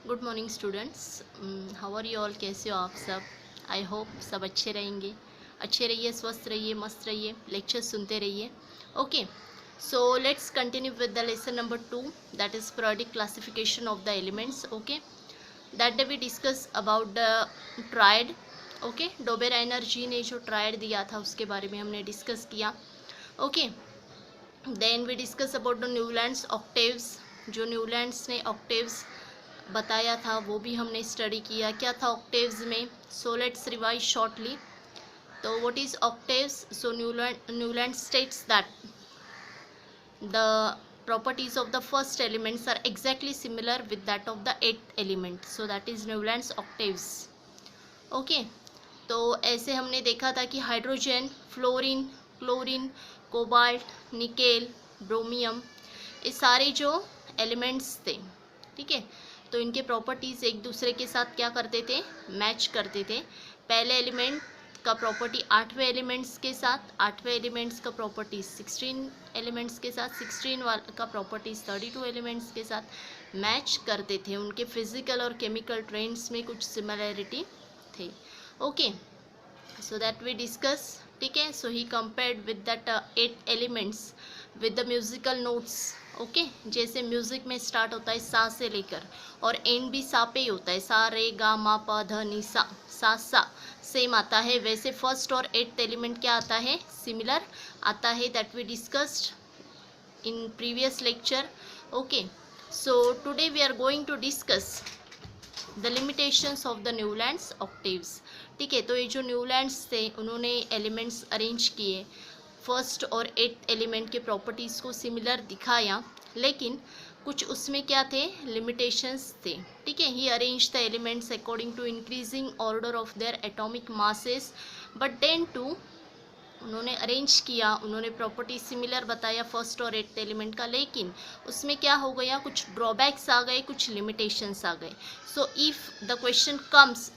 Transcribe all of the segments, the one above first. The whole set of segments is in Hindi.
Good morning students. How are you all? कैसे हो आप सब? आई होप सब अच्छे रहेंगे। अच्छे रहिए, स्वस्थ रहिए, मस्त रहिए, लेक्चर सुनते रहिए। Okay, so let's continue with the lesson number 2, that is periodic classification of the elements. Okay, that day we discuss about the triad. Okay, Dobereiner ने जो ट्रायड दिया था उसके बारे में हमने डिस्कस किया। Okay, then we discuss about the Newlands octaves. जो न्यूलैंड्स ने ऑक्टेव्स बताया था वो भी हमने स्टडी किया। क्या था ऑक्टेव्स में? So let's revise shortly. तो what is octaves? So Newland states that the properties of the first elements are exactly similar with that of the eighth element, so that is Newland's octaves. Okay, तो ऐसे हमने देखा था कि hydrogen, fluorine, chlorine, cobalt, nickel, ब्रोमियम, ये सारे जो एलिमेंट्स थे, ठीक है, तो इनके प्रॉपर्टीज़ एक दूसरे के साथ क्या करते थे? मैच करते थे। पहले एलिमेंट का प्रॉपर्टी 8वें एलिमेंट्स के साथ, 8वें एलिमेंट्स का प्रॉपर्टीज 16 एलिमेंट्स के साथ, 16 का प्रॉपर्टीज 32 एलिमेंट्स के साथ मैच करते थे। उनके फिजिकल और केमिकल ट्रेंड्स में कुछ सिमिलैरिटी थे। Okay, so that we discuss, ठीक है। So he compared with that 8 elements with the musical notes. Okay, जैसे म्यूजिक में स्टार्ट होता है सा से लेकर और एंड भी सा पे ही होता है, सा रे गा मा पा ध नि सा, सा सेम आता है। वैसे फर्स्ट और 8th एलिमेंट क्या आता है? सिमिलर आता है। That we discussed in previous lecture. Okay, so today we are going to discuss the limitations of the Newlands octaves. ठीक है, तो ये जो न्यूलैंड्स थे उन्होंने एलिमेंट्स अरेंज किए, फर्स्ट और 8th एलिमेंट के प्रॉपर्टीज़ को सिमिलर दिखाया, लेकिन कुछ उसमें क्या थे? लिमिटेशंस थे। ठीक है, he arrange the elements according to increasing order of their atomic masses, but then to उन्होंने अरेंज किया, उन्होंने प्रॉपर्टी सिमिलर बताया फर्स्ट और 8th एलिमेंट का, लेकिन उसमें क्या हो गया? कुछ ड्रॉबैक्स आ गए, कुछ लिमिटेशंस आ गए। So if the question comes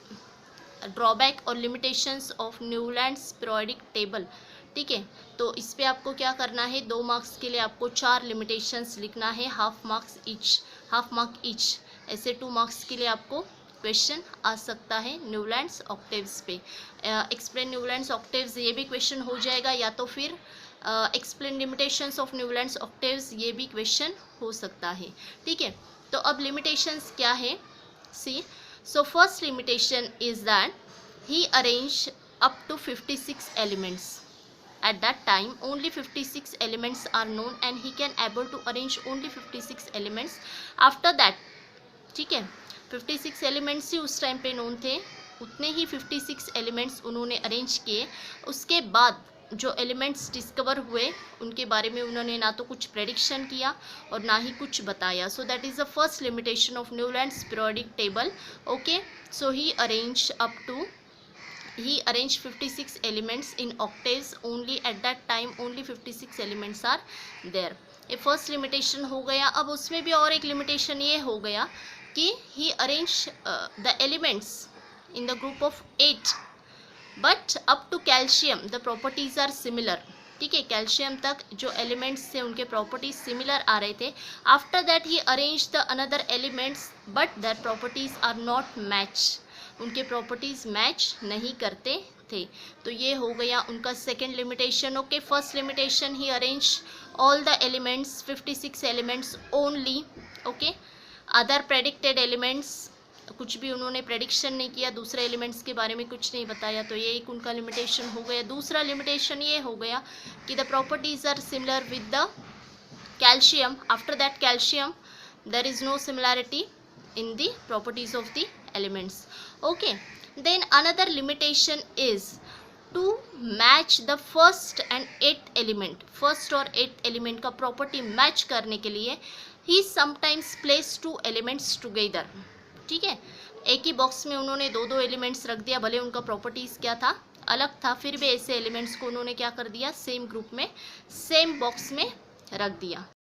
drawback और limitations of Newlands periodic table, ठीक है, तो इस पे आपको क्या करना है? 2 मार्क्स के लिए आपको 4 लिमिटेशंस लिखना है, हाफ मार्क ईच। ऐसे 2 मार्क्स के लिए आपको क्वेश्चन आ सकता है न्यूलैंड्स ऑक्टेव्स पे। एक्सप्लेन न्यूलैंड्स ऑक्टेव्स, ये भी क्वेश्चन हो जाएगा, या तो फिर explain limitations of Newlands octaves, ये भी क्वेश्चन हो सकता है। ठीक है, तो अब लिमिटेशंस क्या है? See, so first limitation is that he arrange up to 56 elements. At that time only 56 elements are known and he can able to arrange only 56 elements. After that, ठीक है, 56 एलिमेंट्स ही उस टाइम पे नोन थे, उतने ही 56 एलिमेंट्स उन्होंने अरेंज किए। उसके बाद जो एलिमेंट्स डिस्कवर हुए उनके बारे में उन्होंने ना तो कुछ प्रेडिक्शन किया और ना ही कुछ बताया। So that is the first limitation of Newlands periodic table. Okay, so he arranged 56 elements in octaves only. At that time only 56 elements are there. ये फर्स्ट लिमिटेशन हो गया। अब उसमें भी और एक लिमिटेशन ये हो गया कि he arranged the elements in the group of 8, but up to calcium the properties are similar. ठीक है, कैल्शियम तक जो एलिमेंट्स थे उनके प्रॉपर्टीज सिमिलर आ रहे थे। After that he arrange the another elements but that properties are not match, उनके प्रॉपर्टीज मैच नहीं करते थे। तो ये हो गया उनका second limitation. Okay, first limitation he arrange all the elements 56 elements only. Okay, other predicted elements कुछ भी उन्होंने प्रेडिक्शन नहीं किया, दूसरे एलिमेंट्स के बारे में कुछ नहीं बताया, तो ये एक उनका लिमिटेशन हो गया। दूसरा लिमिटेशन ये हो गया कि the properties are similar with the calcium. After that calcium there is no similarity in the properties of the elements. Okay, then another limitation is to match the first and 8th element. First और 8th element का property match करने के लिए he sometimes place 2 elements together. ठीक है, एक ही बॉक्स में उन्होंने 2 एलिमेंट्स रख दिया, भले उनका प्रॉपर्टीज क्या था? अलग था, फिर भी ऐसे एलिमेंट्स को उन्होंने क्या कर दिया? सेम ग्रुप में, सेम बॉक्स में रख दिया।